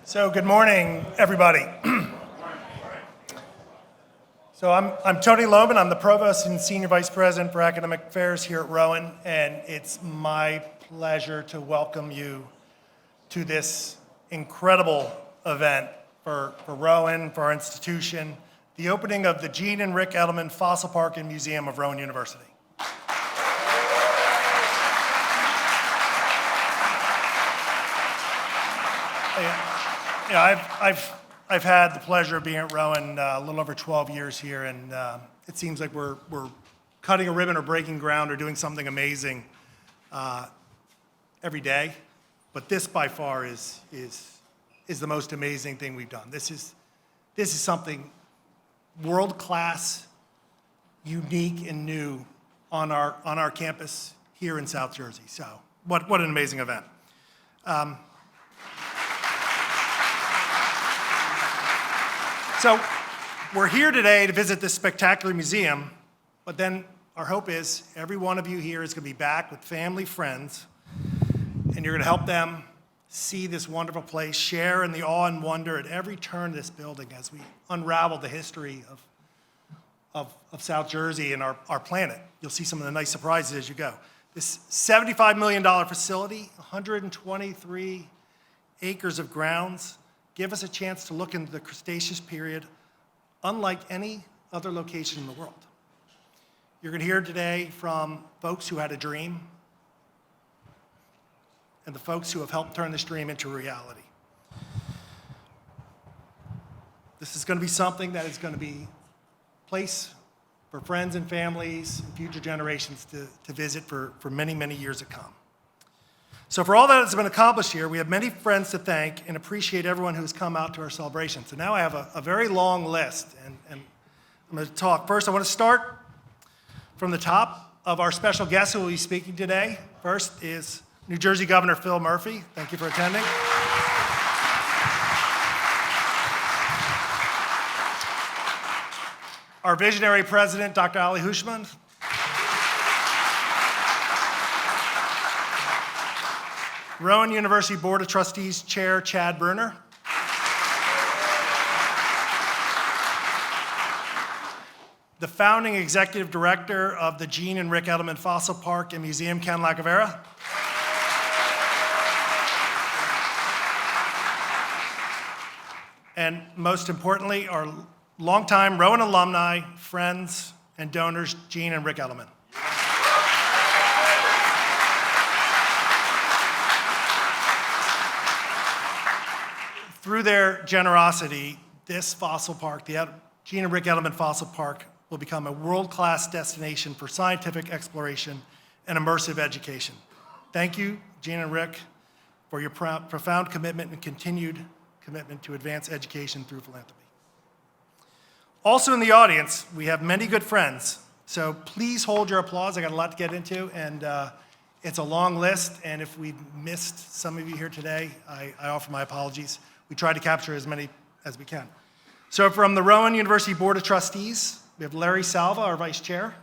So good morning, everybody. So I'm Tony Lohman. I'm the Provost and Senior Vice President for Academic Affairs here at Rowan, and it's my pleasure to welcome you to this incredible event for Rowan, for our institution, the opening of the Jean and Ric Edelman Fossil Park and Museum of Rowan University. You know, I've had the pleasure of being at Rowan a little over 12 years here, and it seems like we're cutting a ribbon or breaking ground or doing something amazing every day. But this, by far, is the most amazing thing we've done. This is something world-class, unique, and new on our campus here in South Jersey. So, what an amazing event. So we're here today to visit this spectacular museum, but then our hope is every one of you here is going to be back with family, friends, and you're going to help them see this wonderful place, share in the awe and wonder at every turn of this building as we unravel the history of South Jersey and our planet. You'll see some of the nice surprises as you go. This $75 million facility, 123 acres of grounds, give us a chance to look into the Cretaceous period unlike any other location in the world. You're going to hear today from folks who had a dream and the folks who have helped turn this dream into reality. This is going to be something that is going to be a place for friends and families and future generations to visit for many, many years to come. So for all that has been accomplished here, we have many friends to thank and appreciate everyone who has come out to our celebration. So now I have a very long list, and I'm going to talk. First, I want to start from the top of our special guest who will be speaking today. First is New Jersey Governor Phil Murphy. Thank you for attending. Our visionary president, Dr. Houshmand. Rowan University Board of Trustees Chair Chad Bruner. The founding executive director of the Jean and Ric Edelman Fossil Park and Museum, Ken Lacovara. And most importantly, our longtime Rowan alumni, friends, and donors, Jean and Ric Edelman. Through their generosity, this fossil park, the Jean and Ric Edelman Fossil Park, will become a world-class destination for scientific exploration and immersive education. Thank you, Jean and Ric, for your profound commitment and continued commitment to advance education through philanthropy. Also in the audience, we have many good friends, so please hold your applause. I got a lot to get into, and it's a long list, and if we missed some of you here today, I offer my apologies. We try to capture as many as we can. So from the Rowan University Board of Trustees, we have Larry Salva, our vice chair,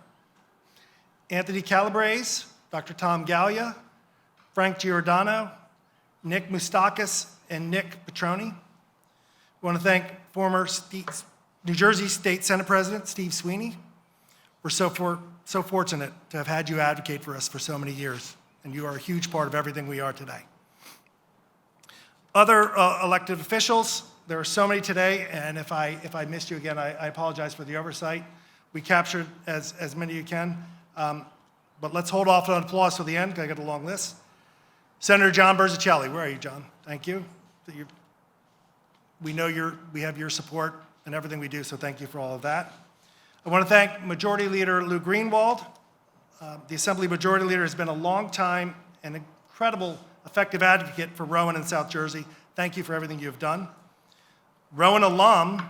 Anthony Calabrese, Dr. Tom Gallia, Frank Giordano, Nick Moustakis, and Nick Petroni. We want to thank former New Jersey State Senate President Steve Sweeney. We're so fortunate to have had you advocate for us for so many years, and you are a huge part of everything we are today. Other elected officials, there are so many today, and if I missed you again, I apologize for the oversight. We captured as many as you can, but let's hold off on applause till the end, because I got a long list. Senator John Berzicelli, where are you, John? Thank you. We know we have your support in everything we do, so thank you for all of that. I want to thank Majority Leader Lou Greenwald. The Assembly Majority Leader has been a long time and incredible effective advocate for Rowan and South Jersey. Thank you for everything you have done. Rowan alum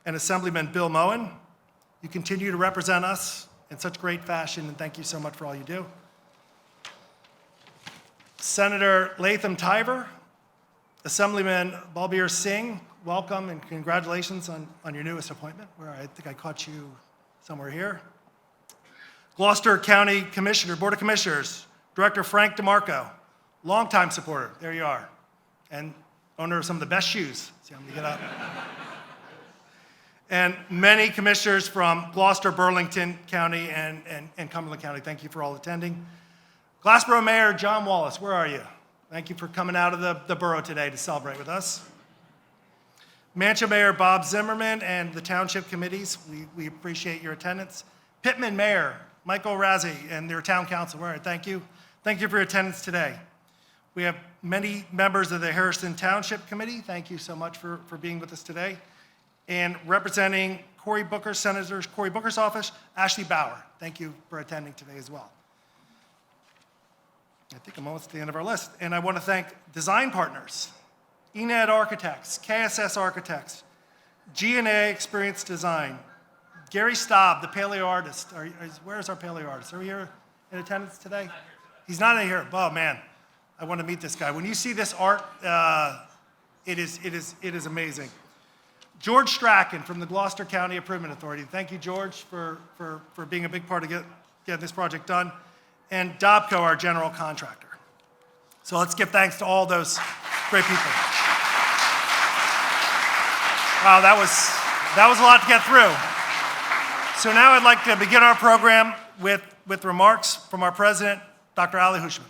and Assemblyman Bill Moen, you continue to represent us in such great fashion, and thank you so much for all you do. Senator Latham Tiver, Assemblyman Balbir Singh, welcome and congratulations on your newest appointment, where I think I caught you somewhere here. Gloucester County Commissioner, Board of Commissioners, Director Frank DeMarco, longtime supporter, there you are. And owner of some of the best shoes. See, I'm gonna get up. And many commissioners from Gloucester, Burlington County, and Cumberland County. Thank you for all attending. Glassboro Mayor John Wallace, where are you? Thank you for coming out of the borough today to celebrate with us. Mancha Mayor Bob Zimmerman and the township committees, we appreciate your attendance. Pittman Mayor Michael Razzi and their town council, where are you? Thank you. Thank you for your attendance today. We have many members of the Harrison Township Committee. Thank you so much for being with us today. And representing Cory Booker, Senator Cory Booker's office, Ashley Bauer. Thank you for attending today as well. I think I'm almost at the end of our list. And I want to thank design partners, ENED Architects, KSS Architects, G&A Experience Design, Gary Staub, the paleo artist. Where's our paleo artist? Are we here in attendance today? He's not in here. Oh man, I want to meet this guy. When you see this art, it is amazing. George Strachan from the Gloucester County Improvement Authority. Thank you, George, for being a big part of getting this project done. And Dobco, our general contractor. So let's give thanks to all those great people. Wow, that was a lot to get through. So now I'd like to begin our program with remarks from our president, Dr. Ali Houshmand.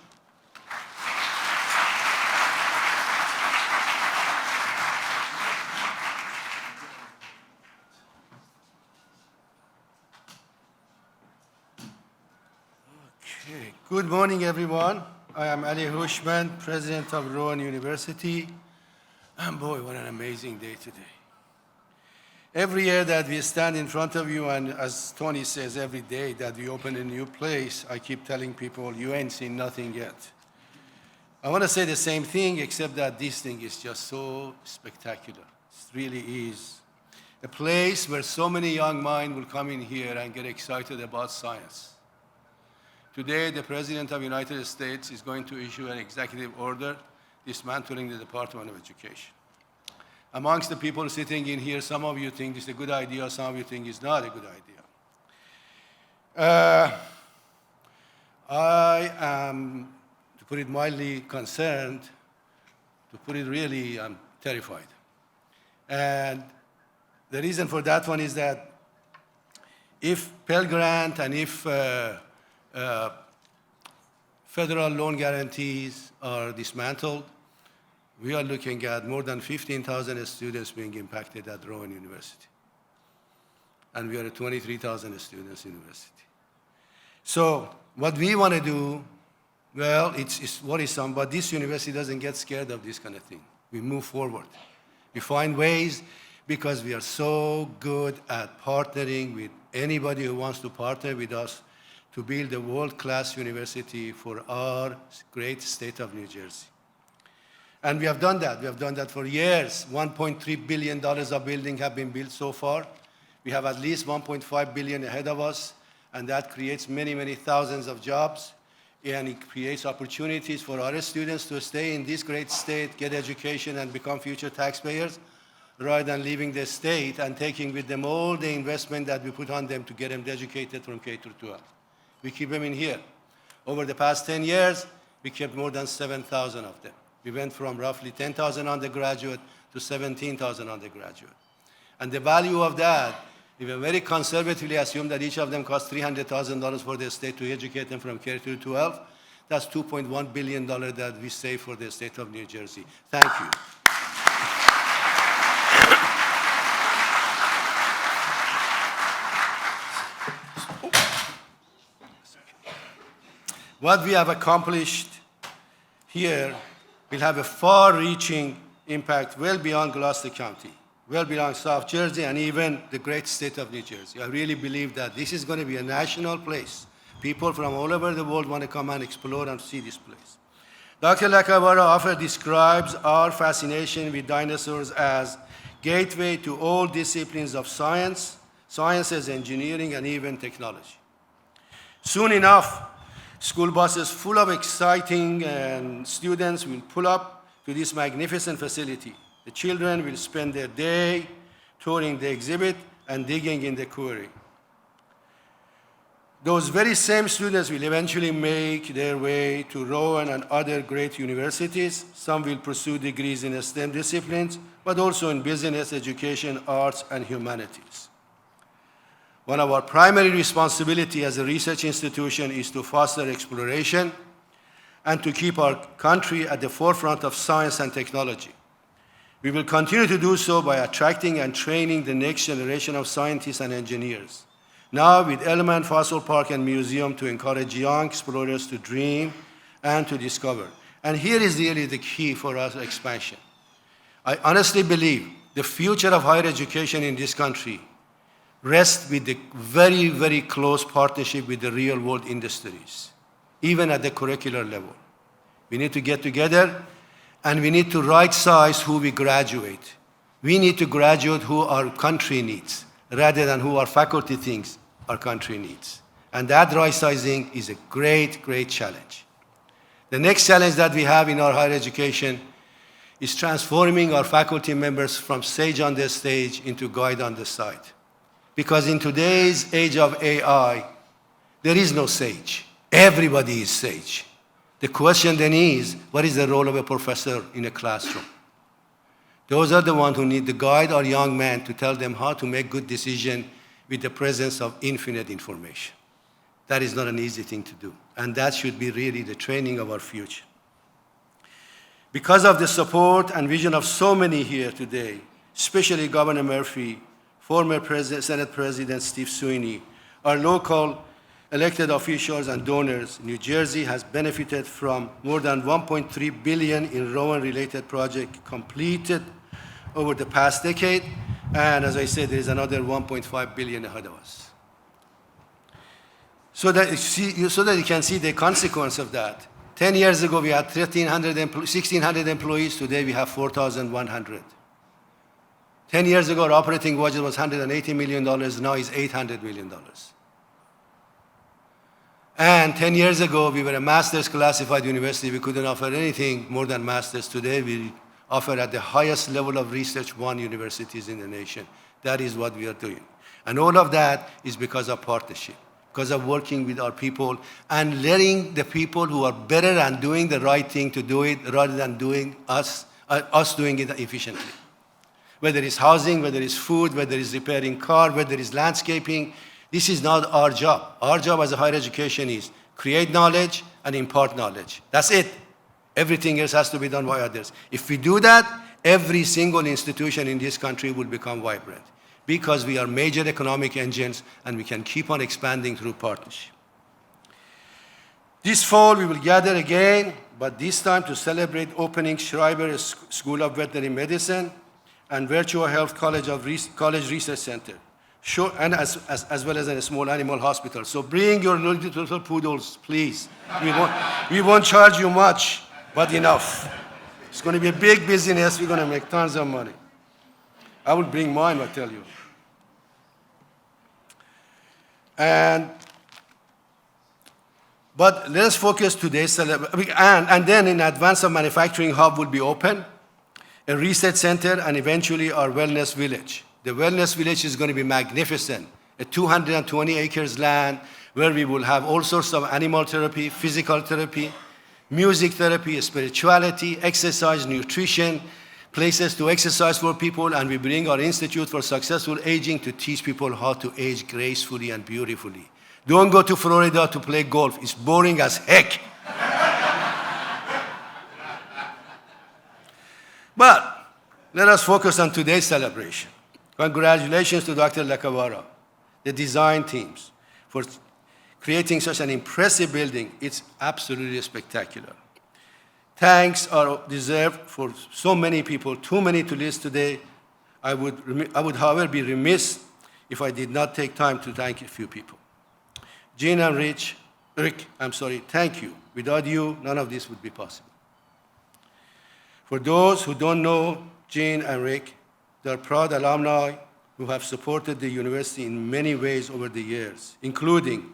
Okay. Good morning, everyone. I am Ali Houshmand, president of Rowan University. And boy, what an amazing day today. Every year that we stand in front of you, and as Tony says, every day that we open a new place, I keep telling people, you ain't seen nothing yet. I want to say the same thing, except that this thing is just so spectacular. It really is. A place where so many young minds will come in here and get excited about science. Today, the President of the United States is going to issue an executive order dismantling the Department of Education. Amongst the people sitting in here, some of you think it's a good idea, some of you think it's not a good idea. I am, to put it mildly, concerned. To put it really, I'm terrified. And the reason for that one is that if Pell Grant and if federal loan guarantees are dismantled, we are looking at more than 15,000 students being impacted at Rowan University. And we are a 23,000 students university. So what we want to do, well, it's worrisome, but this university doesn't get scared of this kind of thing. We move forward. We find ways because we are so good at partnering with anybody who wants to partner with us to build a world-class university for our great state of New Jersey. And we have done that. We have done that for years. $1.3 billion of buildings have been built so far. We have at least $1.5 billion ahead of us, and that creates many, many thousands of jobs, and it creates opportunities for our students to stay in this great state, get education, and become future taxpayers, rather than leaving the state and taking with them all the investment that we put on them to get them educated from K through 12. We keep them in here. Over the past 10 years, we kept more than 7,000 of them. We went from roughly 10,000 undergraduate to 17,000 undergraduate. And the value of that, if we very conservatively assume that each of them costs $300,000 for the state to educate them from K through 12, that's $2.1 billion that we save for the state of New Jersey. Thank you. What we have accomplished here will have a far-reaching impact well beyond Gloucester County, well beyond South Jersey, and even the great state of New Jersey. I really believe that this is going to be a national place. People from all over the world want to come and explore and see this place. Dr. Lacovara often describes our fascination with dinosaurs as gateway to all disciplines of science, sciences, engineering, and even technology. Soon enough, school buses full of exciting students will pull up to this magnificent facility. The children will spend their day touring the exhibit and digging in the quarry. Those very same students will eventually make their way to Rowan and other great universities. Some will pursue degrees in STEM disciplines, but also in business, education, arts, and humanities. One of our primary responsibilities as a research institution is to foster exploration and to keep our country at the forefront of science and technology. We will continue to do so by attracting and training the next generation of scientists and engineers. Now with Edelman Fossil Park and Museum to encourage young explorers to dream and to discover. And here is really the key for our expansion. I honestly believe the future of higher education in this country rests with the very, very close partnership with the real world industries, even at the curricular level. We need to get together and we need to right size who we graduate. We need to graduate who our country needs, rather than who our faculty thinks our country needs. And that right sizing is a great, great challenge. The next challenge that we have in our higher education is transforming our faculty members from sage on the stage into guide on the side. Because in today's age of AI, there is no sage. Everybody is sage. The question then is, what is the role of a professor in a classroom? Those are the ones who need to guide our young men to tell them how to make good decisions with the presence of infinite information. That is not an easy thing to do, and that should be really the training of our future. Because of the support and vision of so many here today, especially Governor Murphy, former Senate President Steve Sweeney, our local elected officials and donors, New Jersey has benefited from more than $1.3 billion in Rowan-related projects completed over the past decade. And as I said, there is another $1.5 billion ahead of us. So that you can see the consequence of that. 10 years ago, we had 1,600 employees. Today, we have 4,100. 10 years ago, our operating budget was $180 million. Now it's $800 million. And 10 years ago, we were a master's classified university. We couldn't offer anything more than masters. Today, we offer at the highest level of research 1 universities in the nation. That is what we are doing. And all of that is because of partnership, because of working with our people and letting the people who are better and doing the right thing to do it rather than doing us doing it efficiently. Whether it's housing, whether it's food, whether it's repairing car, whether it's landscaping, this is not our job. Our job as a higher education is create knowledge and impart knowledge. That's it. Everything else has to be done by others. If we do that, every single institution in this country will become vibrant because we are major economic engines and we can keep on expanding through partnership. This fall, we will gather again, but this time to celebrate opening Schreiber School of Veterinary Medicine and Virtual Health College Research Center, and as well as a small animal hospital. So bring your little poodles, please. We won't charge you much, but enough. It's going to be a big business. We're going to make tons of money. I will bring mine, I tell you. But let us focus today's and then in advance of manufacturing hub will be open, a research center, and eventually our wellness village. The wellness village is going to be magnificent, a 220 acres land where we will have all sorts of animal therapy, physical therapy, music therapy, spirituality, exercise, nutrition, places to exercise for people, and we bring our Institute for Successful Aging to teach people how to age gracefully and beautifully. Don't go to Florida to play golf. It's boring as heck. But let us focus on today's celebration. Congratulations to Dr. Lacovara, the design teams, for creating such an impressive building. It's absolutely spectacular. Thanks are deserved for so many people, too many to list today. I would, however, be remiss if I did not take time to thank a few people. Jean and Ric, thank you. Without you, none of this would be possible. For those who don't know Jean and Ric, they're proud alumni who have supported the university in many ways over the years, including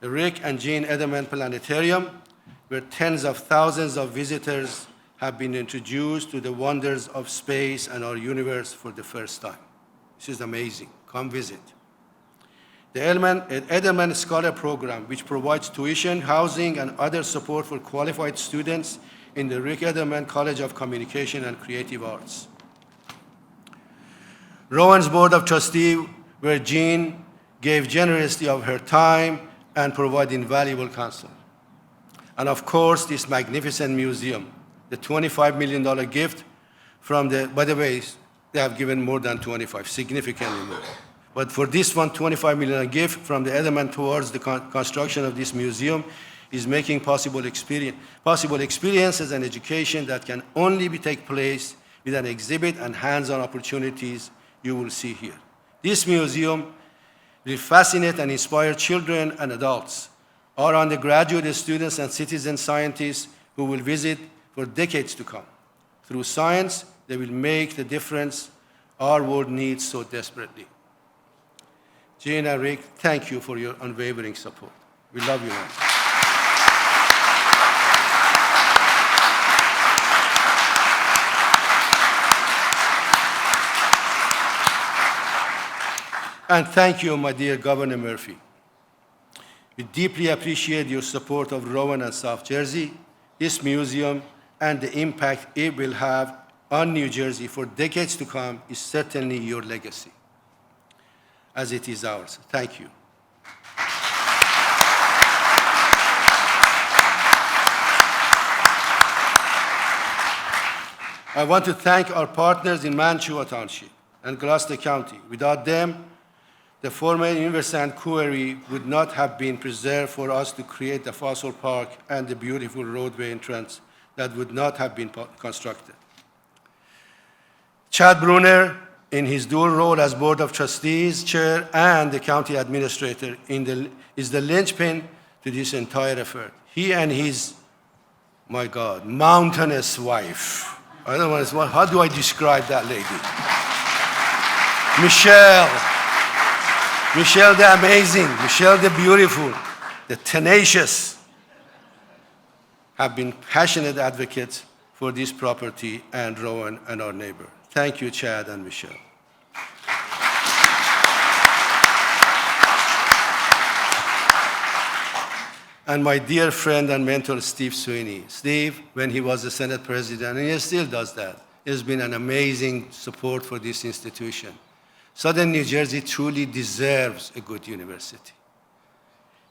the Ric and Jean Edelman Planetarium, where tens of thousands of visitors have been introduced to the wonders of space and our universe for the first time. This is amazing. Come visit. The Edelman Scholar Program, which provides tuition, housing, and other support for qualified students in the Ric Edelman College of Communication and Creative Arts. Rowan's Board of Trustees, where Jean gave generously of her time and provided invaluable counsel. And of course, this magnificent museum, the $25 million gift from by the way, they have given more than 25, significantly more. But for this one, $25 million gift from the Edelman towards the construction of this museum is making possible experiences and education that can only take place with an exhibit and hands-on opportunities you will see here. This museum will fascinate and inspire children and adults, our undergraduate students and citizen scientists who will visit for decades to come. Through science, they will make the difference our world needs so desperately. Jean and Ric, thank you for your unwavering support. We love you, man. And thank you, my dear Governor Murphy. We deeply appreciate your support of Rowan and South Jersey, this museum, and the impact it will have on New Jersey for decades to come is certainly your legacy, as it is ours. Thank you. I want to thank our partners in Mantua Township and Gloucester County. Without them, the former University and Quarry would not have been preserved for us to create the fossil park and the beautiful roadway entrance that would not have been constructed. Chad Bruner, in his dual role as Board of Trustees Chair and the County Administrator, is the linchpin to this entire effort. He and his, my God, mountainous wife. I don't know, how do I describe that lady? Michelle the amazing, Michelle the beautiful, the tenacious, have been passionate advocates for this property and Rowan and our neighbor. Thank you, Chad and Michelle. And my dear friend and mentor, Steve Sweeney. Steve, when he was the Senate President, and he still does that, has been an amazing support for this institution. Southern New Jersey truly deserves a good university.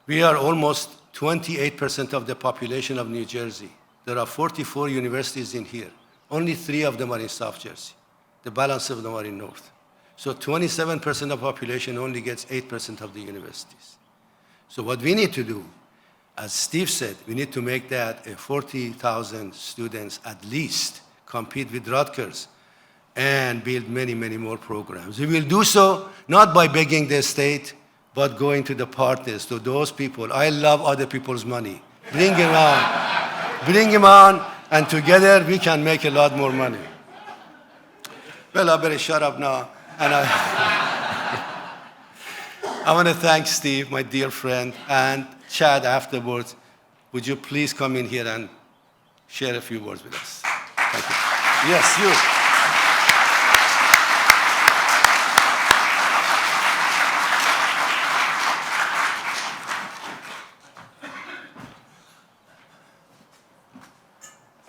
We are almost 28% of the population of New Jersey. There are 44 universities in here. Only 3 of them are in South Jersey. The balance of them are in North. So 27% of the population only gets 8% of the universities. So what we need to do, as Steve said, we need to make that a 40,000 students at least compete with Rutgers and build many, many more programs. We will do so not by begging the state, but going to the partners, to those people. I love other people's money. Bring them on. Bring them on, and together we can make a lot more money. Well, I better shut up now. And I want to thank Steve, my dear friend, and Chad afterwards. Would you please come in here and share a few words with us? Thank you. Yes, you.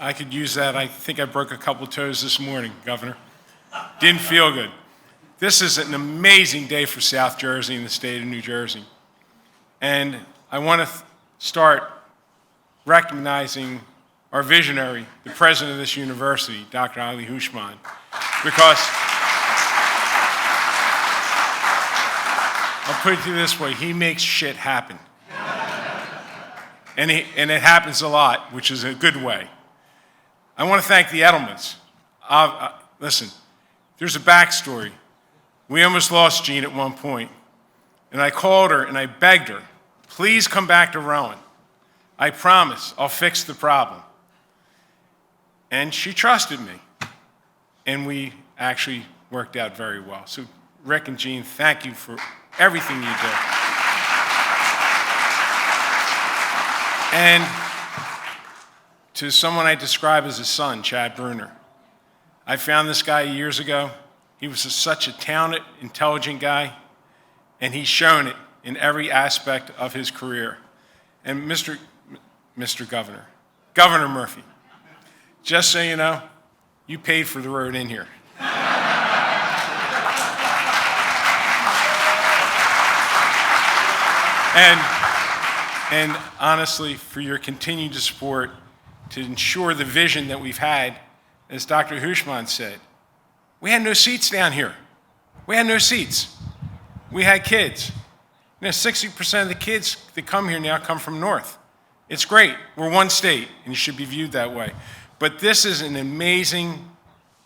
I could use that. I think I broke a couple toes this morning, Governor. Didn't feel good. This is an amazing day for South Jersey and the state of New Jersey. And I want to start recognizing our visionary, the president of this university, Dr. Ali Houshmand, because I'll put it to you this way, he makes shit happen. And it happens a lot, which is a good way. I want to thank the Edelmans. Listen, there's a backstory. We almost lost Jean at one point, and I called her and I begged her, please come back to Rowan. I promise I'll fix the problem. And she trusted me, and we actually worked out very well. So Ric and Jean, thank you for everything you do. And to someone I describe as a son, Chad Bruner. I found this guy years ago. He was such a talented, intelligent guy, and he's shown it in every aspect of his career. And Mr. Governor, Governor Murphy, just so you know, you paid for the road in here. And honestly, for your continued support to ensure the vision that we've had, as Dr. Houshmand said, we had no seats down here. We had no seats. We had kids. 60% of the kids that come here now come from North. It's great. We're one state, and you should be viewed that way. But this is an amazing,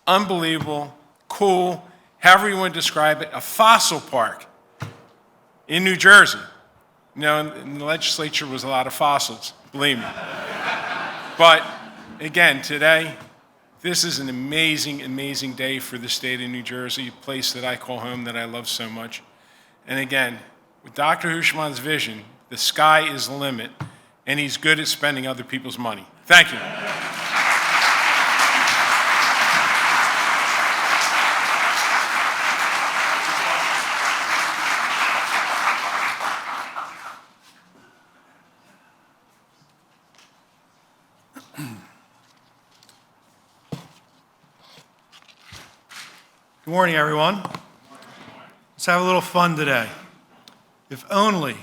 unbelievable, cool, however you want to describe it, a fossil park in New Jersey. In the legislature was a lot of fossils, believe me. But again, today, this is an amazing, amazing day for the state of New Jersey, a place that I call home, that I love so much. And again, with Dr. Houshmand's vision, the sky is the limit, and he's good at spending other people's money. Thank you. Good morning, everyone. Let's have a little fun today. If only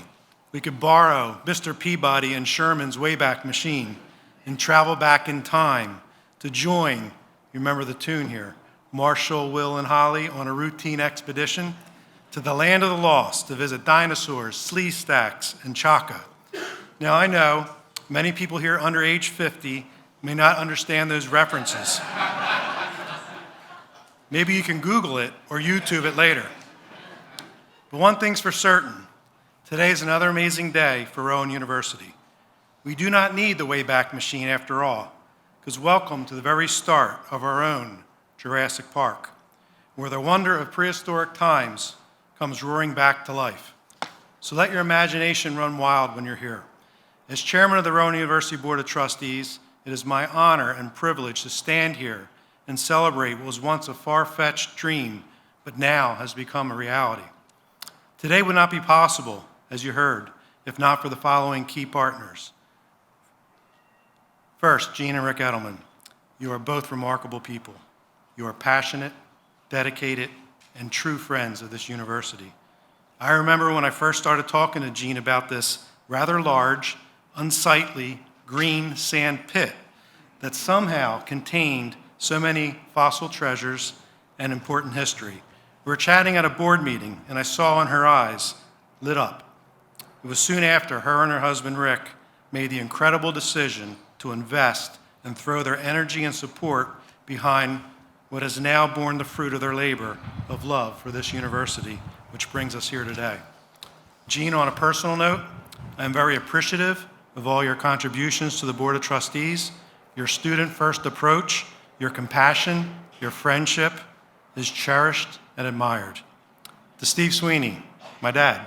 we could borrow Mr. Peabody and Sherman's Wayback Machine and travel back in time to join, you remember the tune here, Marshall, Will, and Holly on a routine expedition to the land of the lost to visit dinosaurs, slee stacks, and Chaka. Now, I know many people here under age 50 may not understand those references. Maybe you can Google it or YouTube it later. But one thing's for certain, today is another amazing day for Rowan University. We do not need the Wayback Machine after all, because welcome to the very start of our own Jurassic Park, where the wonder of prehistoric times comes roaring back to life. So let your imagination run wild when you're here. As chairman of the Rowan University Board of Trustees, it is my honor and privilege to stand here and celebrate what was once a far-fetched dream, but now has become a reality. Today would not be possible, as you heard, if not for the following key partners. First, Jean and Ric Edelman. You are both remarkable people. You are passionate, dedicated, and true friends of this university. I remember when I first started talking to Jean about this rather large, unsightly, green sand pit that somehow contained so many fossil treasures and important history. We were chatting at a board meeting, and I saw in her eyes lit up. It was soon after her and her husband, Rick, made the incredible decision to invest and throw their energy and support behind what has now borne the fruit of their labor of love for this university, which brings us here today. Jean, on a personal note, I am very appreciative of all your contributions to the Board of Trustees. Your student-first approach, your compassion, your friendship is cherished and admired. To Steve Sweeney, my dad.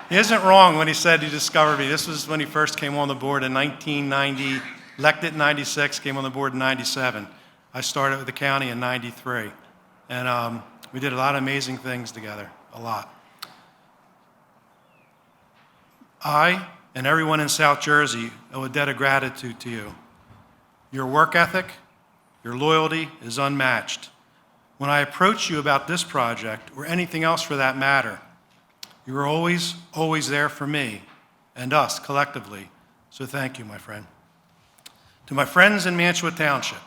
He isn't wrong when he said he discovered me. This was when he first came on the board in 1990, elected in 96, came on the board in 97. I started with the county in 93. And we did a lot of amazing things together, a lot. I and everyone in South Jersey owe a debt of gratitude to you. Your work ethic, your loyalty is unmatched. When I approach you about this project, or anything else for that matter, you are always, always there for me and us collectively. So thank you, my friend. To my friends in Mantua Township,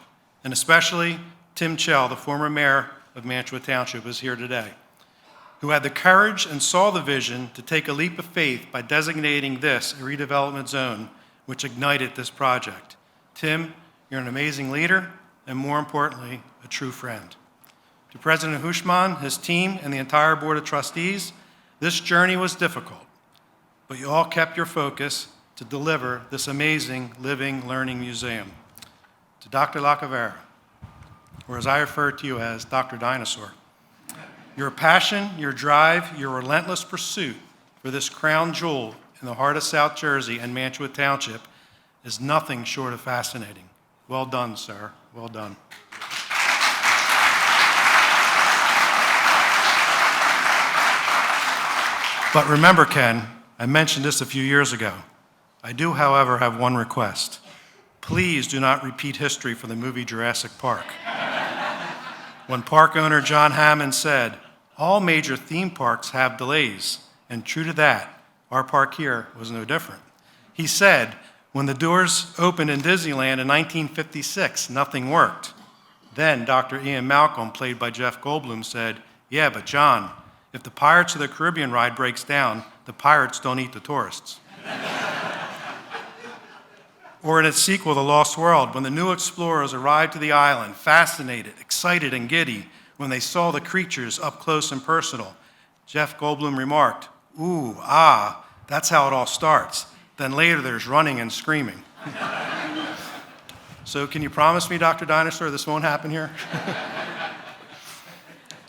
and especially Tim Chell, the former mayor of Mantua Township, is here today, who had the courage and saw the vision to take a leap of faith by designating this a redevelopment zone, which ignited this project. Tim, you're an amazing leader, and more importantly, a true friend. To President Houshmand, his team, and the entire Board of Trustees, this journey was difficult, but you all kept your focus to deliver this amazing living, learning museum. To Dr. Lacovara, or as I refer to you as Dr. Dinosaur, your passion, your drive, your relentless pursuit for this crown jewel in the heart of South Jersey and Mantua Township is nothing short of fascinating. Well done, sir. Well done. But remember, Ken, I mentioned this a few years ago. I do, however, have one request. Please do not repeat history for the movie Jurassic Park. When park owner John Hammond said, all major theme parks have delays, and true to that, our park here was no different. He said, when the doors opened in Disneyland in 1956, nothing worked. Then Dr. Ian Malcolm, played by Jeff Goldblum, said, yeah, but John, if the Pirates of the Caribbean ride breaks down, the pirates don't eat the tourists. Or in its sequel, The Lost World, when the new explorers arrived to the island, fascinated, excited, and giddy, when they saw the creatures up close and personal, Jeff Goldblum remarked, ooh, ah, that's how it all starts. Then later there's running and screaming. So can you promise me, Dr. Dinosaur, this won't happen here?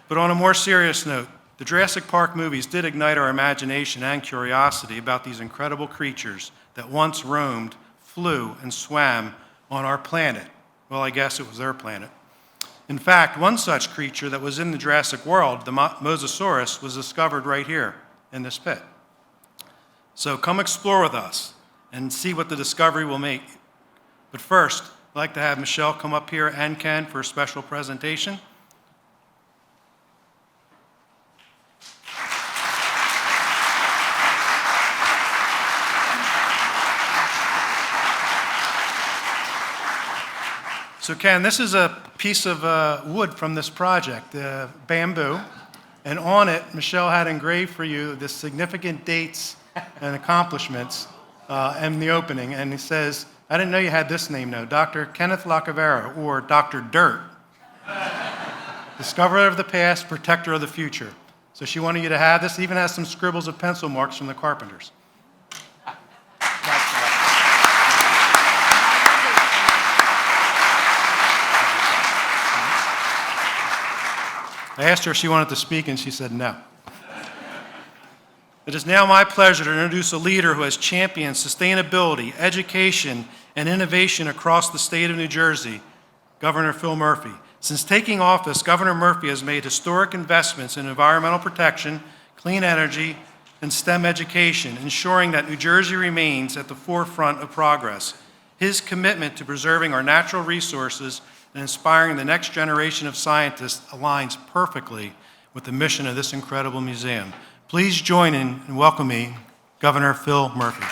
But on a more serious note, the Jurassic Park movies did ignite our imagination and curiosity about these incredible creatures that once roamed, flew, and swam on our planet. Well, I guess it was their planet. In fact, one such creature that was in the Jurassic world, the Mosasaurus, was discovered right here in this pit. So come explore with us and see what the discovery will make. But first, I'd like to have Michelle come up here and Ken for a special presentation. So Ken, this is a piece of wood from this project, bamboo, and on it, Michelle had engraved for you the significant dates and accomplishments and the opening, and it says, I didn't know you had this name now, Dr. Kenneth Lacovara, or Dr. Dirt, discoverer of the past, protector of the future. So she wanted you to have this, even has some scribbles of pencil marks from the carpenters. I asked her if she wanted to speak, and she said no. It is now my pleasure to introduce a leader who has championed sustainability, education, and innovation across the state of New Jersey, Governor Phil Murphy. Since taking office, Governor Murphy has made historic investments in environmental protection, clean energy, and STEM education, ensuring that New Jersey remains at the forefront of progress. His commitment to preserving our natural resources and inspiring the next generation of scientists aligns perfectly with the mission of this incredible museum. Please join in welcoming Governor Phil Murphy.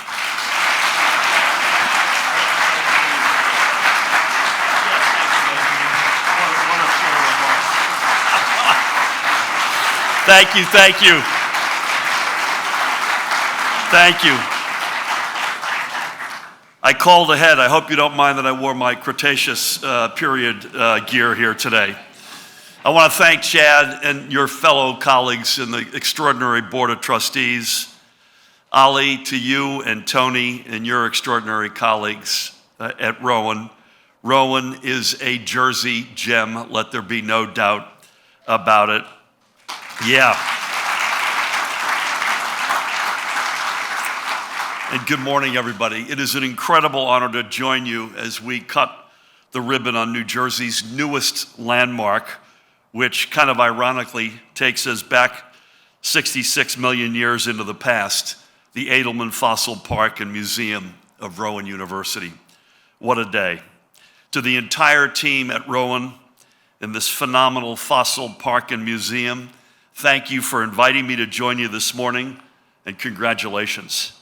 Thank you, thank you. Thank you. I called ahead. I hope you don't mind that I wore my Cretaceous period gear here today. I want to thank Chad and your fellow colleagues in the extraordinary Board of Trustees. Ali, to you and Tony and your extraordinary colleagues at Rowan. Rowan is a Jersey gem, let there be no doubt about it. Yeah. And good morning, everybody. It is an incredible honor to join you as we cut the ribbon on New Jersey's newest landmark, which kind of ironically takes us back 66 million years into the past, the Edelman Fossil Park and Museum of Rowan University. What a day. To the entire team at Rowan in this phenomenal fossil park and museum, thank you for inviting me to join you this morning, and congratulations.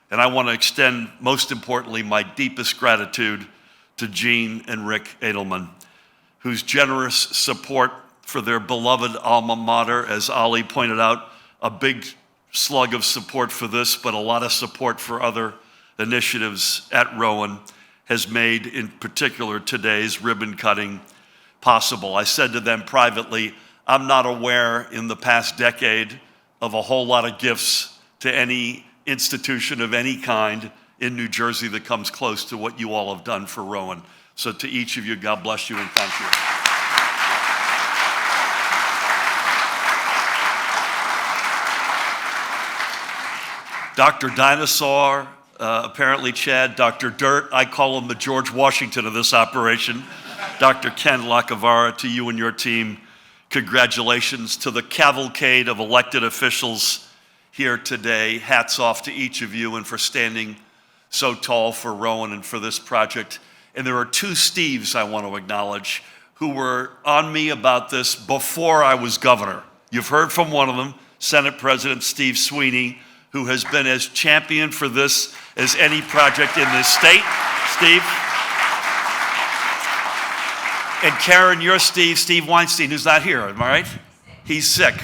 And I want to extend, most importantly, my deepest gratitude to Jean and Ric Edelman, whose generous support for their beloved alma mater, as Ali pointed out, a big slug of support for this, but a lot of support for other initiatives at Rowan, has made, in particular, today's ribbon cutting possible. I said to them privately, I'm not aware in the past decade of a whole lot of gifts to any institution of any kind in New Jersey that comes close to what you all have done for Rowan. So to each of you, God bless you and thank you. Dr. Dinosaur, apparently Chad, Dr. Dirt, I call him the George Washington of this operation. Dr. Ken Lacovara, to you and your team, congratulations. To the cavalcade of elected officials here today. Hats off to each of you and for standing so tall for Rowan and for this project. And there are two Steves I want to acknowledge who were on me about this before I was governor. You've heard from one of them, Senate President Steve Sweeney, who has been as champion for this as any project in this state. Steve. And Karen, you're Steve Weinstein, who's not here, am I right? He's sick.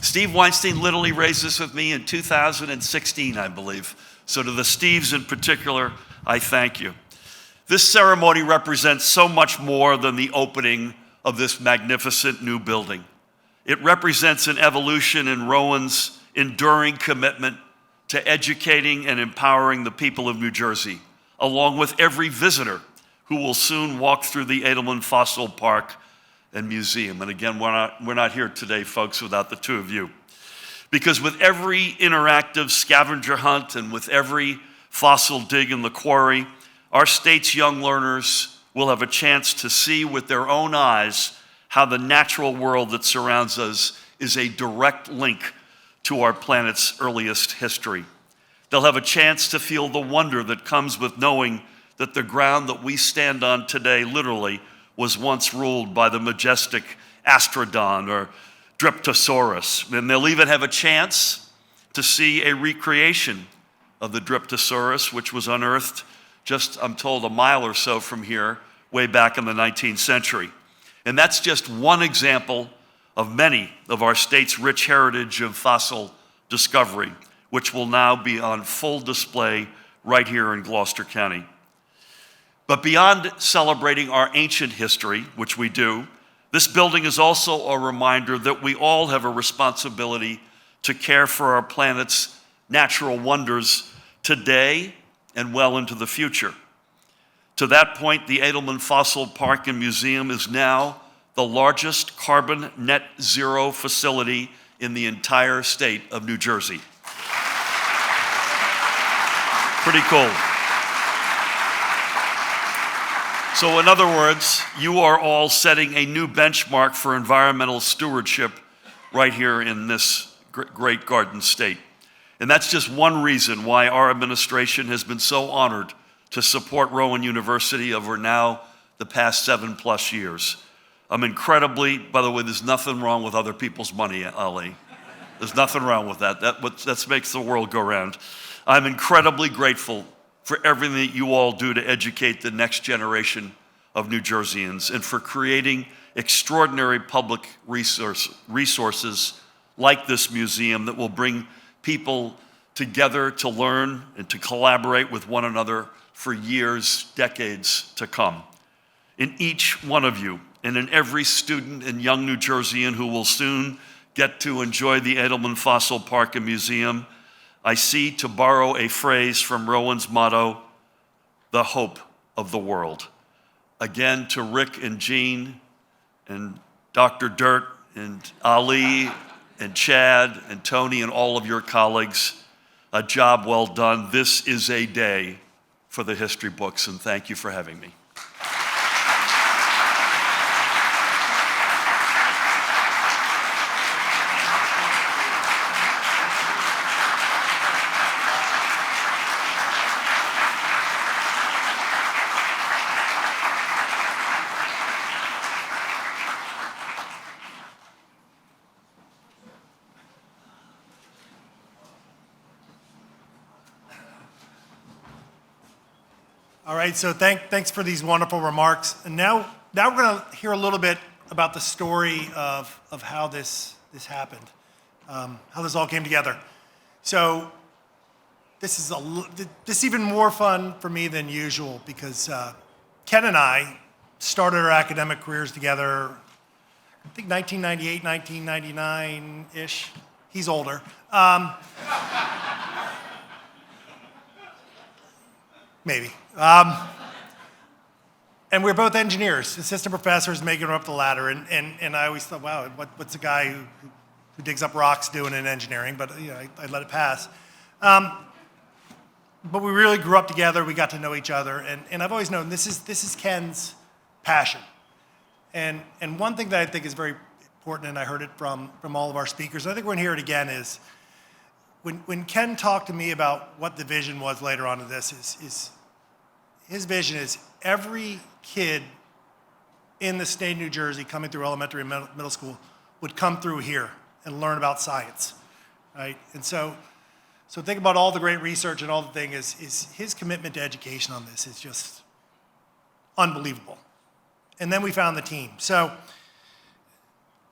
Steve Weinstein literally raised this with me in 2016, I believe. So to the Steves in particular, I thank you. This ceremony represents so much more than the opening of this magnificent new building. It represents an evolution in Rowan's enduring commitment to educating and empowering the people of New Jersey, along with every visitor who will soon walk through the Edelman Fossil Park and Museum. And again, we're not here today, folks, without the two of you. Because with every interactive scavenger hunt and with every fossil dig in the quarry, our state's young learners will have a chance to see with their own eyes how the natural world that surrounds us is a direct link to our planet's earliest history. They'll have a chance to feel the wonder that comes with knowing that the ground that we stand on today literally was once ruled by the majestic Astrodon or Dryptosaurus. And they'll even have a chance to see a recreation of the Dryptosaurus, which was unearthed just, I'm told, a mile or so from here, way back in the 19th century. And that's just one example of many of our state's rich heritage of fossil discovery, which will now be on full display right here in Gloucester County. But beyond celebrating our ancient history, which we do, this building is also a reminder that we all have a responsibility to care for our planet's natural wonders today and well into the future. To that point, the Edelman Fossil Park and Museum is now the largest carbon net zero facility in the entire state of New Jersey. Pretty cool. So in other words, you are all setting a new benchmark for environmental stewardship right here in this great Garden State. And that's just one reason why our administration has been so honored to support Rowan University over now the past 7+ years. I'm incredibly, by the way, there's nothing wrong with other people's money, Ali. There's nothing wrong with that. That makes the world go round. I'm incredibly grateful for everything that you all do to educate the next generation of New Jerseyans and for creating extraordinary public resources like this museum that will bring people together to learn and to collaborate with one another for years, decades to come. In each one of you and in every student and young New Jerseyan who will soon get to enjoy the Edelman Fossil Park and Museum, I see, to borrow a phrase from Rowan's motto, the hope of the world. Again, to Rick and Jean and Dr. Dirt and Ali and Chad and Tony and all of your colleagues, a job well done. This is a day for the history books, and thank you for having me. All right, so thanks for these wonderful remarks. And now we're going to hear a little bit about the story of how this happened, how this all came together. So this is even more fun for me than usual because Ken and I started our academic careers together, I think 1998, 1999-ish. He's older. Maybe. And we're both engineers, assistant professors, making her up the ladder. And I always thought, wow, what's a guy who digs up rocks doing in engineering? But I let it pass. But we really grew up together. We got to know each other. And I've always known this is Ken's passion. And one thing that I think is very important, and I heard it from all of our speakers, and I think we're going to hear it again, is when Ken talked to me about what the vision was later on in this, his vision is every kid in the state of New Jersey coming through elementary and middle school would come through here and learn about science, right? And so think about all the great research and all the thing is his commitment to education on this is just unbelievable. And then we found the team. So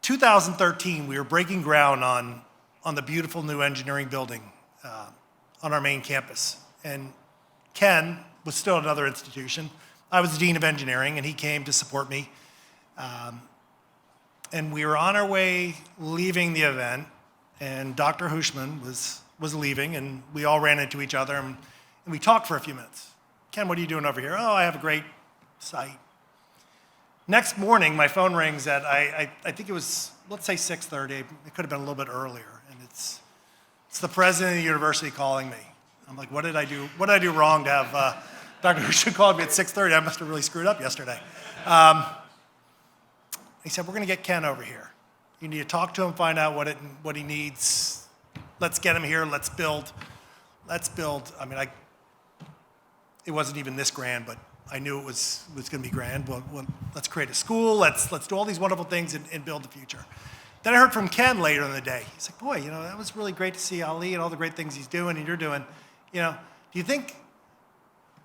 2013, we were breaking ground on the beautiful new engineering building on our main campus. And Ken was still at another institution. I was the dean of engineering, and he came to support me. And we were on our way leaving the event, and Dr. Houshmand was leaving, and we all ran into each other, and we talked for a few minutes. Ken, what are you doing over here? Oh, I have a great site. Next morning, my phone rings at, I think it was, let's say 6:30. It could have been a little bit earlier. And it's the president of the university calling me. I'm like, what did I do? What did I do wrong to have Dr. Houshmand call me at 6:30? I must have really screwed up yesterday. He said, we're going to get Ken over here. You need to talk to him, find out what he needs. Let's get him here. Let's build. I mean, it wasn't even this grand, but I knew it was going to be grand. Well, let's create a school. Let's do all these wonderful things and build the future. Then I heard from Ken later in the day. He's like, boy, that was really great to see Ali and all the great things he's doing and you're doing. Do you think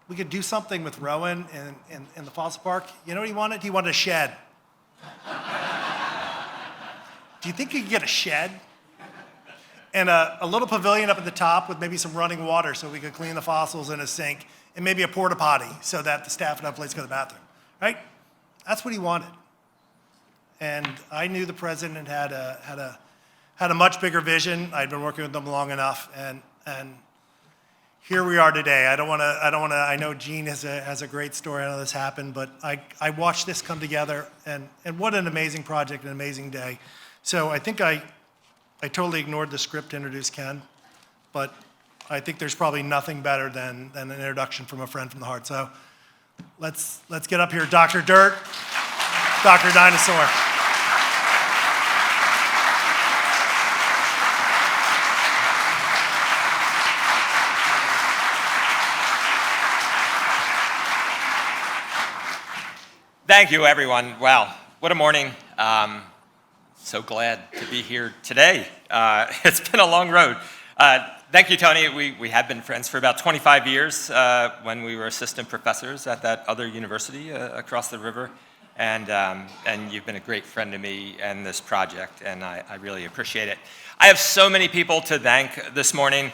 we could do something with Rowan and the fossil park? You know what he wanted? He wanted a shed. Do you think you could get a shed? And a little pavilion up at the top with maybe some running water so we could clean the fossils in a sink, and maybe a porta potty so that the staff would have a place to go to the bathroom, right? That's what he wanted. And I knew the president had a much bigger vision. I'd been working with them long enough, and here we are today. I I know Jean has a great story on how this happened, but I watched this come together, and what an amazing project, an amazing day. So I think I totally ignored the script to introduce Ken, but I think there's probably nothing better than an introduction from a friend from the heart. So let's get up here, Dr. Dirt, Dr. Dinosaur. Thank you, everyone. Wow, what a morning. So glad to be here today. It's been a long road. Thank you, Tony. We have been friends for about 25 years when we were assistant professors at that other university across the river. And you've been a great friend to me and this project, and I really appreciate it. I have so many people to thank this morning,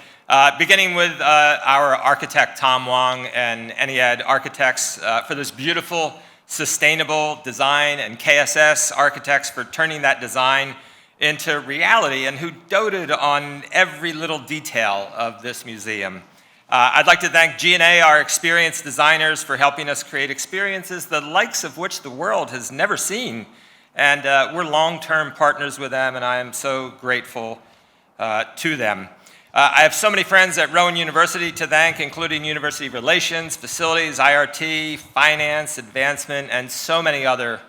beginning with our architect, Tom Wong, and Ennead Architects for this beautiful, sustainable design, and KSS Architects for turning that design into reality, and who doted on every little detail of this museum. I'd like to thank G&A, our experienced designers, for helping us create experiences the likes of which the world has never seen. And we're long-term partners with them, and I am so grateful to them. I have so many friends at Rowan University to thank, including University Relations, Facilities, IRT, Finance, Advancement, and so many other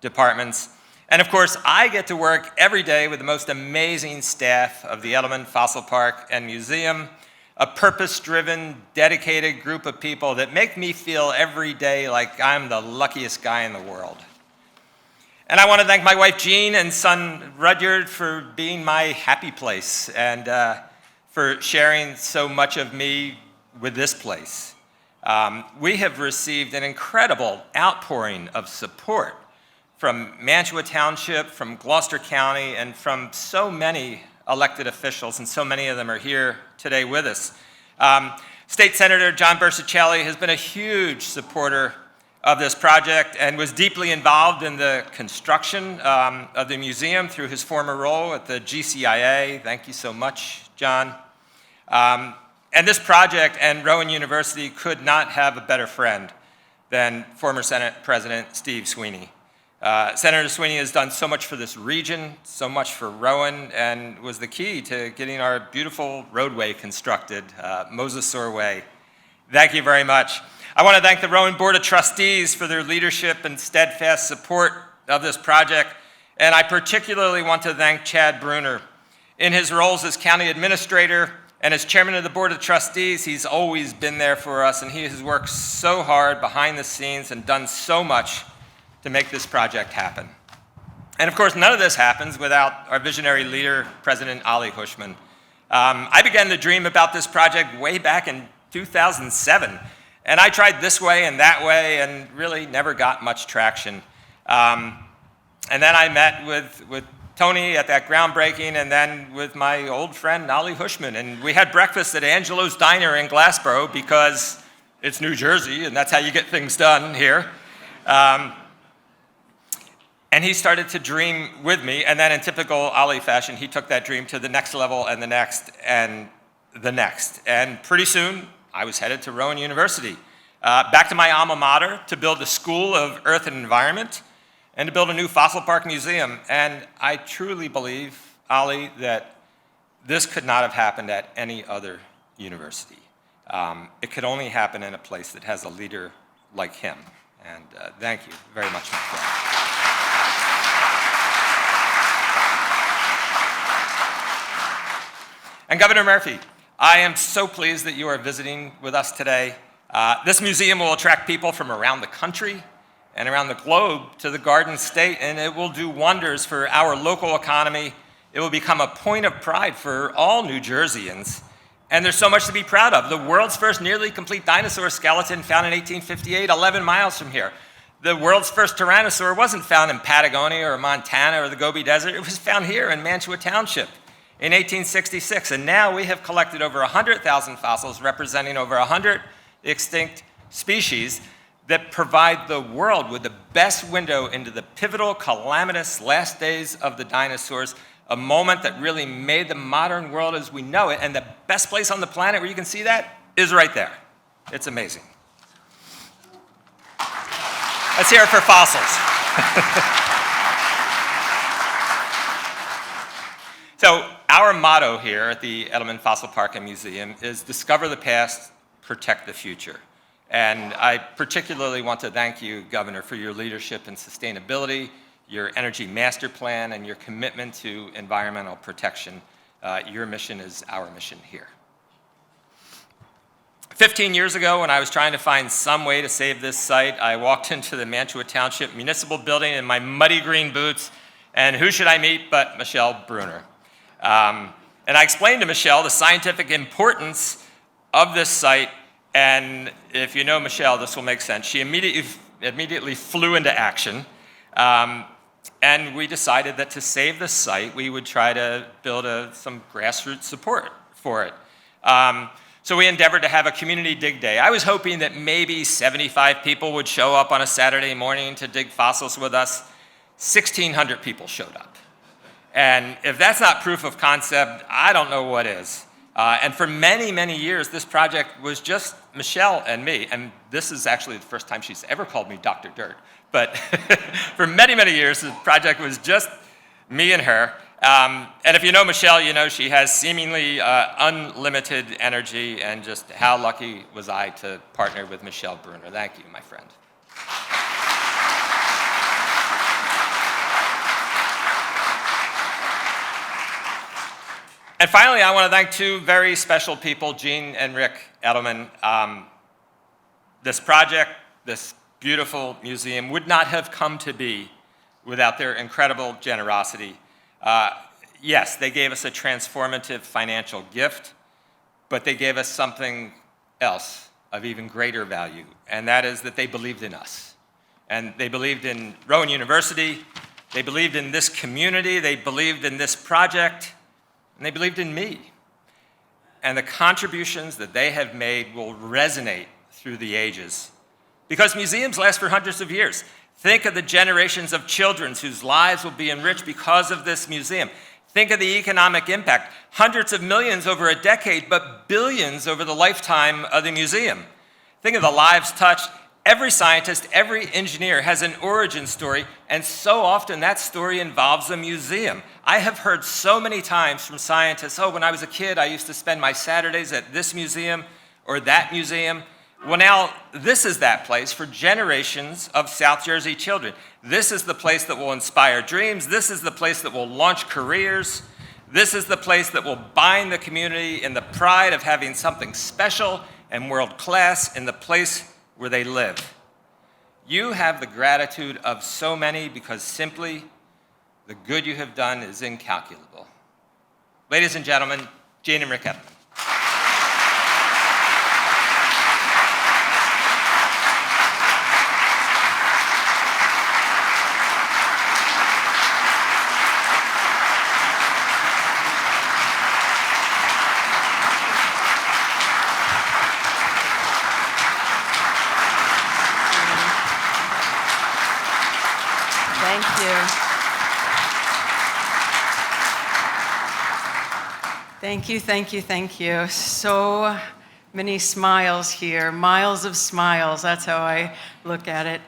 departments. And of course, I get to work every day with the most amazing staff of the Edelman Fossil Park and Museum, a purpose-driven, dedicated group of people that make me feel every day like I'm the luckiest guy in the world. And I want to thank my wife, Jean, and son, Rudyard, for being my happy place and for sharing so much of me with this place. We have received an incredible outpouring of support from Mantua Township, from Gloucester County, and from so many elected officials, and so many of them are here today with us. State Senator John Bersicelli has been a huge supporter of this project and was deeply involved in the construction of the museum through his former role at the GCIA. Thank you so much, John. And this project and Rowan University could not have a better friend than former Senate President Steve Sweeney. Senator Sweeney has done so much for this region, so much for Rowan, and was the key to getting our beautiful roadway constructed, Mosasaur Way. Thank you very much. I want to thank the Rowan Board of Trustees for their leadership and steadfast support of this project, and I particularly want to thank Chad Bruner. In his roles as county administrator, And as chairman of the board of trustees, he's always been there for us, and he has worked so hard behind the scenes and done so much to make this project happen. And of course, none of this happens without our visionary leader, President Ali Houshmand. I began to dream about this project way back in 2007, and I tried this way and that way and really never got much traction. And then I met with Tony at that groundbreaking, and then with my old friend Ali Houshmand, and we had breakfast at Angelo's Diner in Glassboro because it's New Jersey, and that's how you get things done here. And he started to dream with me, and then in typical Ali fashion, he took that dream to the next level and the next and the next. And pretty soon, I was headed to Rowan University, back to my alma mater to build the School of Earth and Environment and to build a new fossil park museum. And I truly believe, Ali, that this could not have happened at any other university. It could only happen in a place that has a leader like him. And thank you very much, my friend. And Governor Murphy, I am so pleased that you are visiting with us today. This museum will attract people from around the country and around the globe to the Garden State, and it will do wonders for our local economy. It will become a point of pride for all New Jerseyans. And there's so much to be proud of. The world's first nearly complete dinosaur skeleton found in 1858, 11 miles from here. The world's first tyrannosaur wasn't found in Patagonia or Montana or the Gobi Desert. It was found here in Mantua Township in 1866. And now we have collected over 100,000 fossils representing over 100 extinct species that provide the world with the best window into the pivotal, calamitous last days of the dinosaurs, a moment that really made the modern world as we know it. And the best place on the planet where you can see that is right there. It's amazing. Let's hear it for fossils. So our motto here at the Edelman Fossil Park and Museum is discover the past, protect the future. And I particularly want to thank you, Governor, for your leadership in sustainability, your energy master plan, and your commitment to environmental protection. Your mission is our mission here. 15 years ago, when I was trying to find some way to save this site, I walked into the Mantua Township Municipal Building in my muddy green boots, and who should I meet but Michelle Bruner. And I explained to Michelle the scientific importance of this site, and if you know Michelle, this will make sense. She immediately flew into action, and we decided that to save the site, we would try to build some grassroots support for it. So we endeavored to have a community dig day. I was hoping that maybe 75 people would show up on a Saturday morning to dig fossils with us. 1,600 people showed up. And if that's not proof of concept, I don't know what is. And for many, many years, this project was just Michelle and me. And this is actually the first time she's ever called me Dr. Dirt. But for many, many years, the project was just me and her. And if you know Michelle, you know she has seemingly unlimited energy, and just how lucky was I to partner with Michelle Bruner. Thank you, my friend. And finally, I want to thank two very special people, Jean and Ric Edelman. This project, this beautiful museum, would not have come to be without their incredible generosity. Yes, they gave us a transformative financial gift, but they gave us something else of even greater value, and that is that they believed in us. And they believed in Rowan University, they believed in this community, they believed in this project, and they believed in me. And the contributions that they have made will resonate through the ages, because museums last for hundreds of years. Think of the generations of children whose lives will be enriched because of this museum. Think of the economic impact, hundreds of millions over a decade, but billions over the lifetime of the museum. Think of the lives touched. Every scientist, every engineer has an origin story, and so often that story involves a museum. I have heard so many times from scientists, oh, when I was a kid, I used to spend my Saturdays at this museum or that museum. Well, now, this is that place for generations of South Jersey children. This is the place that will inspire dreams. This is the place that will launch careers. This is the place that will bind the community in the pride of having something special and world-class in the place where they live. You have the gratitude of so many because simply the good you have done is incalculable. Ladies and gentlemen, Jean and Ric Edelman. Thank you. Thank you, thank you, thank you. So many smiles here, miles of smiles. That's how I look at it.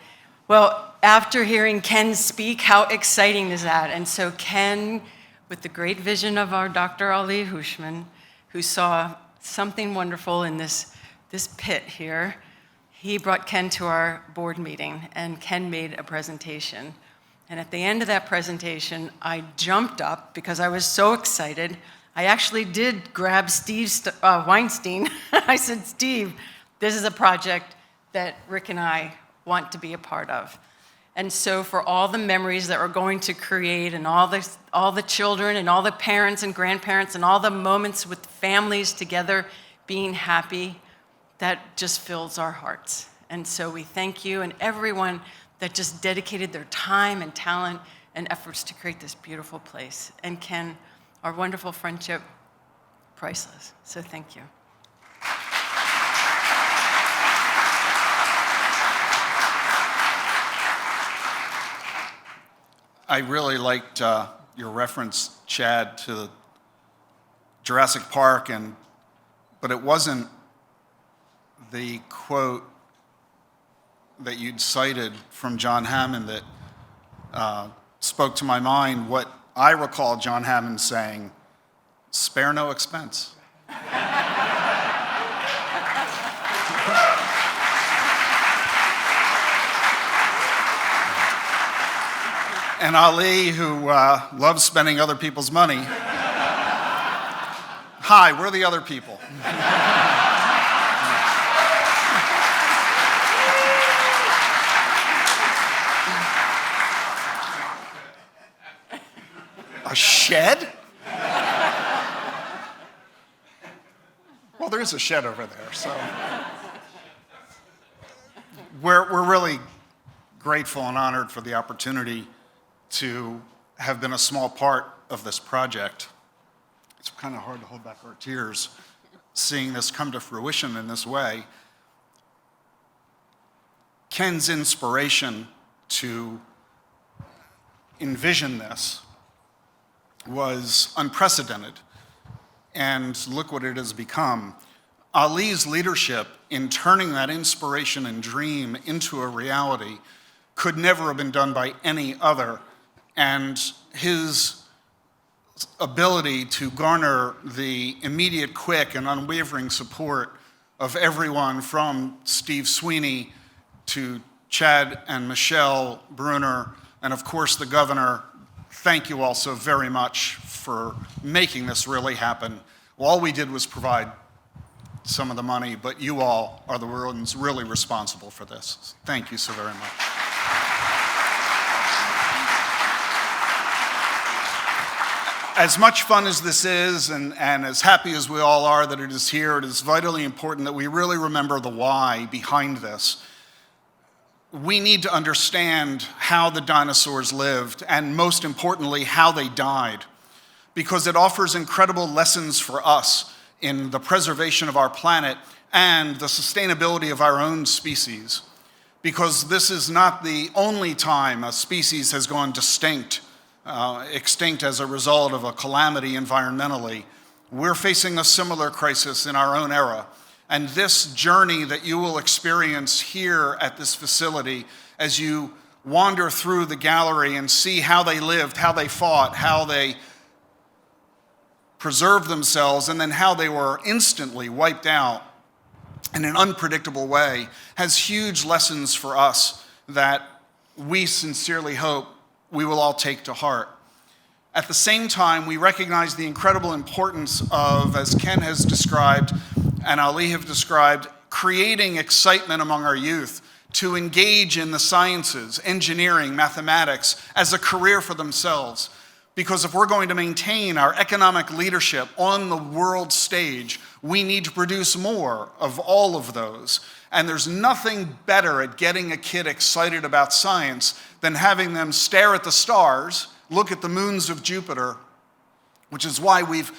Well, after hearing Ken speak, how exciting is that? And so Ken, with the great vision of our Dr. Ali Houshmand, who saw something wonderful in this pit here, he brought Ken to our board meeting, and Ken made a presentation. And at the end of that presentation, I jumped up because I was so excited. I actually did grab Steve Weinstein. I said, Steve, this is a project that Rick and I want to be a part of. And so for all the memories that we're going to create and all the children and all the parents and grandparents and all the moments with families together being happy, that just fills our hearts. And so we thank you and everyone that just dedicated their time and talent and efforts to create this beautiful place. And Ken, our wonderful friendship, priceless. So thank you. I really liked your reference, Chad, to Jurassic Park, but it wasn't the quote that you'd cited from John Hammond that spoke to my mind. What I recall John Hammond saying, "Spare no expense." And Ali, who loves spending other people's money, hi, we're the other people. A shed? Well, there is a shed over there, so. We're really grateful and honored for the opportunity to have been a small part of this project. It's kind of hard to hold back our tears seeing this come to fruition in this way. Ken's inspiration to envision this was unprecedented, and look what it has become. Ali's leadership in turning that inspiration and dream into a reality could never have been done by any other, and his ability to garner the immediate, quick, and unwavering support of everyone from Steve Sweeney to Chad and Michelle Bruner, and of course the governor. Thank you all so very much for making this really happen. Well, all we did was provide some of the money, but you all are the ones really responsible for this. Thank you so very much. As much fun as this is, and as happy as we all are that it is here, it is vitally important that we really remember the why behind this. We need to understand how the dinosaurs lived, and most importantly, how they died, because it offers incredible lessons for us in the preservation of our planet and the sustainability of our own species, because this is not the only time a species has gone extinct as a result of a calamity environmentally. We're facing a similar crisis in our own era. And this journey that you will experience here at this facility as you wander through the gallery and see how they lived, how they fought, how they preserved themselves, and then how they were instantly wiped out in an unpredictable way, has huge lessons for us that we sincerely hope we will all take to heart. At the same time, we recognize the incredible importance of, as Ken has described and Ali have described, creating excitement among our youth to engage in the sciences, engineering, mathematics as a career for themselves. Because if we're going to maintain our economic leadership on the world stage, we need to produce more of all of those. And there's nothing better at getting a kid excited about science than having them stare at the stars, look at the moons of Jupiter, which is why we've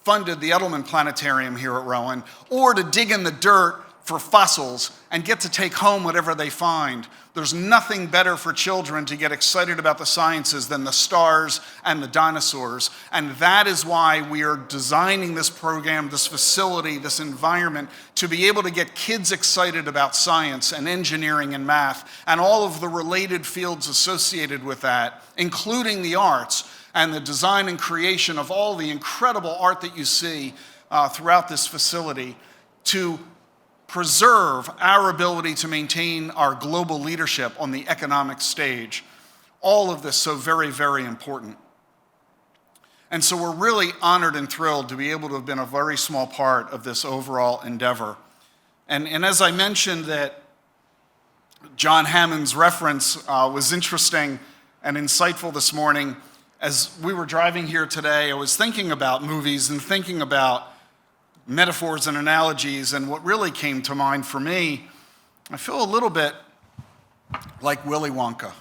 funded the Edelman Planetarium here at Rowan, or to dig in the dirt for fossils and get to take home whatever they find. There's nothing better for children to get excited about the sciences than the stars and the dinosaurs. And that is why we are designing this program, this facility, this environment, to be able to get kids excited about science and engineering and math and all of the related fields associated with that, including the arts and the design and creation of all the incredible art that you see throughout this facility, to preserve our ability to maintain our global leadership on the economic stage. All of this so very, very important. And so we're really honored and thrilled to be able to have been a very small part of this overall endeavor. And as I mentioned, that John Hammond's reference was interesting and insightful this morning. As we were driving here today, I was thinking about movies and thinking about metaphors and analogies, and what really came to mind for me, I feel a little bit like Willy Wonka.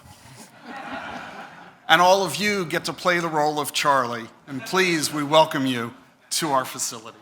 And all of you get to play the role of Charlie, and please, we welcome you to our facility.